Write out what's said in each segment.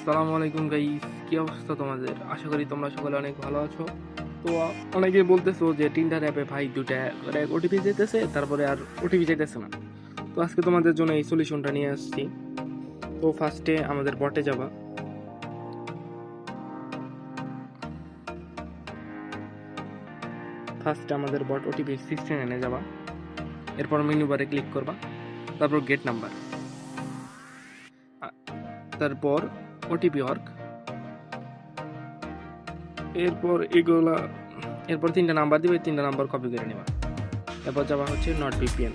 আসসালামু আলাইকুম গাইস, কি অবস্থা তোমাদের? আশা করি তোমরা সকলে অনেক ভালো আছো। তো অনেকে বলতেছো যে টিন্ডার অ্যাপে ভাই দুইটা করে ওটিপি যেতেছে, তারপরে আর ওটিপি যেতেছে না। তো আজকে তোমাদের জন্য এই সলিউশনটা নিয়ে আসছি। তো ফার্স্টে আমাদের বটে যাবা, ফার্স্টে আমাদের বট ওটিপি 69 যাবা, এরপর মেনু বারে ক্লিক করবা, তারপর গেট নাম্বার, তারপর ওটিপি ওয়ার্ক, এরপর তিনটা নাম্বার দিবে, তিনটা নাম্বার কপি করে নেবা। এরপর যাবা হচ্ছে নট ভিপিএন,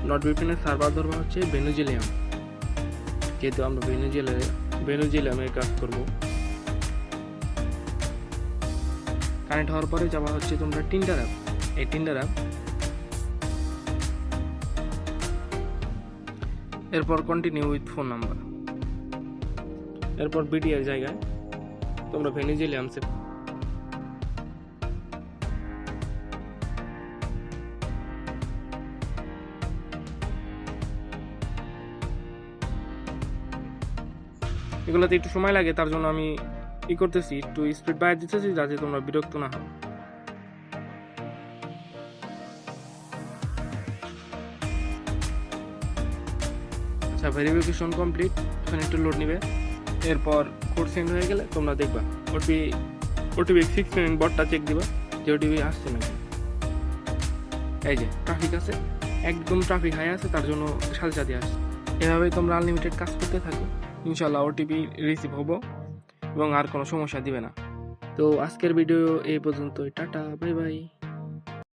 নট ভিপিএনের সার্ভার ধরবা হচ্ছে ভেনেজুয়েলিয়াম, যেহেতু আমরা ভেনেজুয়েলিয়ামে কাজ করব। কানেক্ট হওয়ার পরে যাবা হচ্ছে তোমরা টিন্ডার অ্যাপ, এই টিন্ডার অ্যাপ, এরপর কন্টিনিউ উইথ ফোন নাম্বার, এরপর বিডিআর জায়গায় তোমরা ভেনেজুয়েলিয়াম সেভ, এগুলোতে একটু সময় লাগে, তার জন্য আমি করতেছি, একটু স্পিড বাড়িয়ে দিতেছি যাতে তোমরা বিরক্ত না হও। আচ্ছা, ভেরিফিকেশন কমপ্লিট, এখানে একটু লোড নিবে। এরপর কোড সেন্ড হয়ে গেলে তোমরা দেখবা ওটিপি 69 বটটা চেক দিবা যে ওটিপি আসছে নাকি। এই যে ট্রাফিক আছে, একদম ট্রাফিক হাই আছে, তার জন্য সাথে সাথে আসছে। এভাবেই তোমরা আনলিমিটেড কাজ করতে থাকো, ইনশাল্লাহ ওটিপি রিসিভ হবো এবং আর কোনো সমস্যা দিবে না। তো আজকের ভিডিও এই পর্যন্তই, টাটা, বাই বাই।